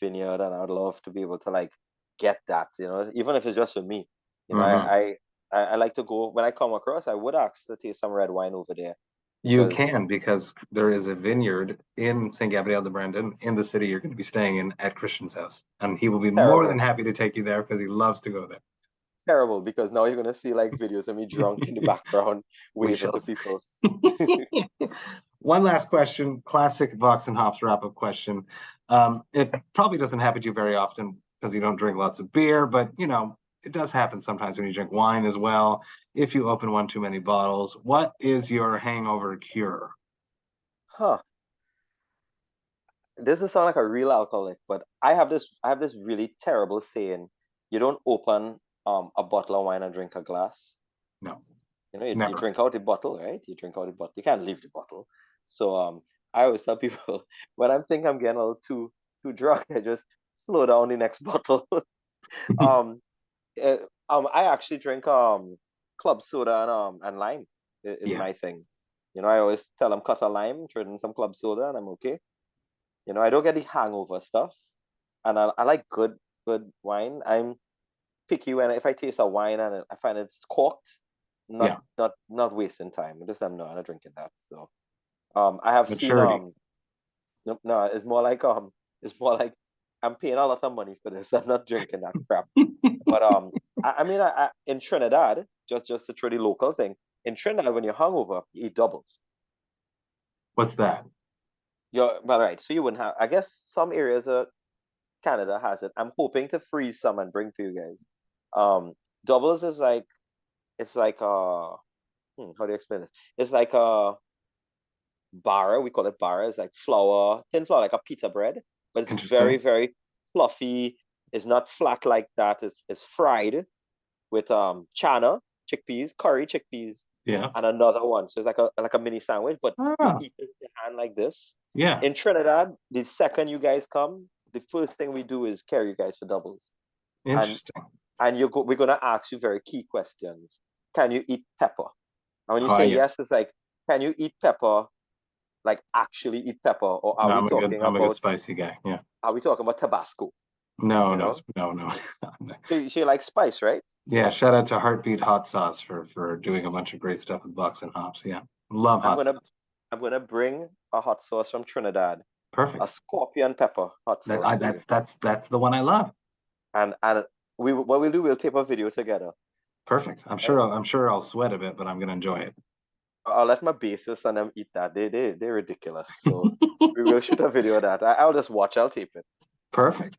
vineyard, and I would love to be able to like get that. Even if it's just for me. I like to go when I come across. I would ask to taste some red wine over there. You can, because there is a vineyard in St. Gabriel de Brandon in the city you're going to be staying in at Christian's house, and he will be more than happy to take you there because he loves to go there. Terrible, because now you're going to see like videos of me drunk in the background waving to people. One last question, classic Vox and Hops wrap-up question. It probably doesn't happen to you very often because you don't drink lots of beer, but it does happen sometimes when you drink wine as well. If you open one too many bottles, what is your hangover cure? This doesn't sound like a real alcoholic, but I have this really terrible saying: you don't open a bottle of wine and drink a glass. No. You drink out the bottle, right? You drink out the bottle. You can't leave the bottle. So I always tell people when I think I'm getting a little too drunk, I just slow down the next bottle. I actually drink club soda and lime is my thing. I always tell them cut a lime, throw in some club soda, and I'm okay. I don't get the hangover stuff, and I like good wine. I'm picky if I taste a wine and I find it's corked, not wasting time. I just I'm not drinking that. So I have maturity. Seen no, it's more like I'm paying a lot of money for this. I'm not drinking that crap. But I in Trinidad, just to throw the local thing, in Trinidad when you're hungover, you eat doubles. What's that? Right. So you wouldn't have. I guess some areas of Canada has it. I'm hoping to freeze some and bring for you guys. Doubles is like, it's like how do you explain this? It's like a bara. We call it bara. It's like thin flour, like a pita bread, but it's very, very fluffy. It's not flat like that. It's fried with chana, chickpeas, curry chickpeas, and another one. So it's like a mini sandwich, but you eat it with your hand like this. Yeah. In Trinidad, the second you guys come, the first thing we do is carry you guys for doubles. Interesting. And we're gonna ask you very key questions. Can you eat pepper? And when you say yes, it's like, can you eat pepper? Like actually eat pepper, or are we talking about? I'm a good spicy guy. Yeah. Are we talking about Tabasco? No. So you like spice, right? Yeah. Shout out to Heartbeat Hot Sauce for doing a bunch of great stuff with VOX and HOPS. Yeah. Love hot sauce. I'm gonna bring a hot sauce from Trinidad. Perfect. A scorpion pepper hot sauce. That's the one I love. And what we'll do, we'll tape a video together. Perfect. I'm sure I'll sweat a bit, but I'm gonna enjoy it. I'll let my bassist and them eat that. They're ridiculous. So we will shoot a video of that. I'll just watch. I'll tape it. Perfect.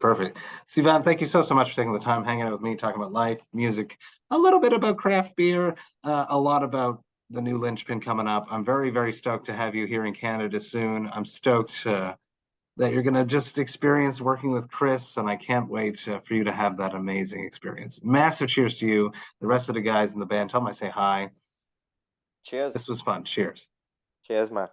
Sievan, thank you so much for taking the time hanging out with me, talking about life, music, a little bit about craft beer, a lot about the new Lynchpin coming up. I'm very, very stoked to have you here in Canada soon. I'm stoked that you're going to just experience working with Chris, and I can't wait for you to have that amazing experience. Massive cheers to you, the rest of the guys in the band. Tell them I say hi. Cheers. This was fun. Cheers. Cheers, Matt.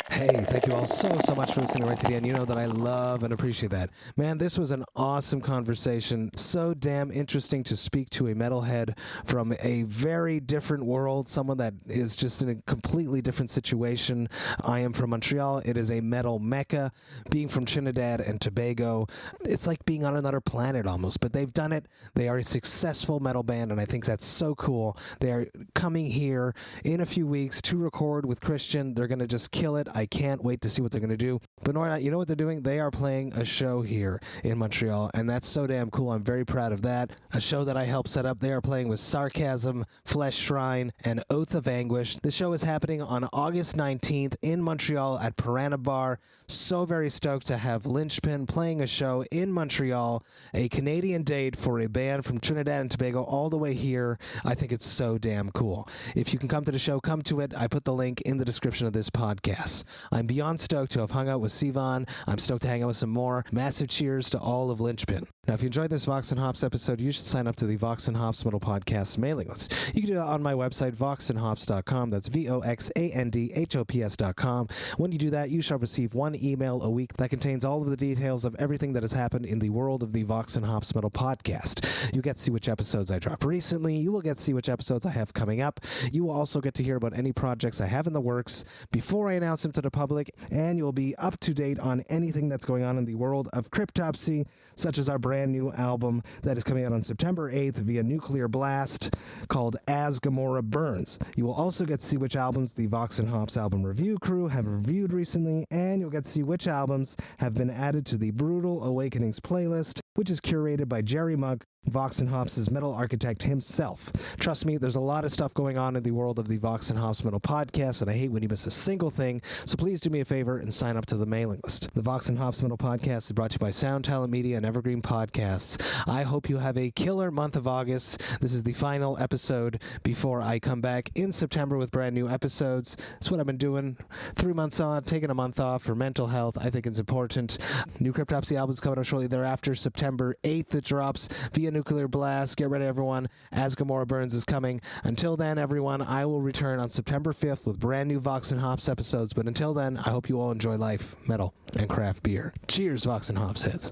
Hey, thank you all so much for listening right to the end. You know that I love and appreciate that. Man, this was an awesome conversation. So damn interesting to speak to a metalhead from a very different world, someone that is just in a completely different situation. I am from Montreal. It is a metal mecca. Being from Trinidad and Tobago, it's like being on another planet almost, but they've done it. They are a successful metal band, and I think that's so cool. They are coming here in a few weeks to record with Christian. They're going to just kill it. I can't wait to see what they're going to do. But Nora, you know what they're doing? They are playing a show here in Montreal, and that's so damn cool. I'm very proud of that. A show that I helped set up. They are playing with Sarcasm, Flesh Shrine, and Oath of Anguish. The show is happening on August 19th in Montreal at Piranha Bar. So very stoked to have Lynchpin playing a show in Montreal, a Canadian date for a band from Trinidad and Tobago all the way here. I think it's so damn cool. If you can come to the show, come to it. I put the link in the description of this podcast. I'm beyond stoked to have hung out with Sievan. I'm stoked to hang out with some more. Massive cheers to all of Lynchpin. Now, if you enjoyed this Vox and Hops episode, you should sign up to the Vox and Hops Metal Podcast mailing list. You can do that on my website, voxandhops.com. That's VOXANDHOPS.com. When you do that, you shall receive one email a week that contains all of the details of everything that has happened in the world of the Vox and Hops Metal Podcast. You get to see which episodes I dropped recently. You will get to see which episodes I have coming up. You will also get to hear about any projects I have in the works before I announce them to the public, and you'll be up to date on anything that's going on in the world of Cryptopsy, such as our brand new album that is coming out on September 8th via Nuclear Blast called As Gamora Burns. You will also get to see which albums the Vox and Hops album review crew have reviewed recently, and you'll get to see which albums have been added to the Brutal Awakenings playlist, which is curated by Jerry Mugg, Vox and Hops' metal architect himself. Trust me, there's a lot of stuff going on in the world of the Vox and Hops Metal Podcast, and I hate when you miss a single thing, so please do me a favor and sign up to the mailing list. The Vox and Hops Metal Podcast is brought to you by Sound Talent Media and Evergreen Podcasts. I hope you have a killer month of August. This is the final episode before I come back in September with brand new episodes. That's what I've been doing. 3 months on, taking a month off for mental health. I think it's important. New Cryptopsy album is coming out shortly thereafter. September 8th it drops via Nuclear Blast. Get ready, everyone. As Gamora Burns is coming. Until then, everyone, I will return on September 5th with brand new Vox and Hops episodes. But until then, I hope you all enjoy life, metal, and craft beer. Cheers, Vox and Hops heads.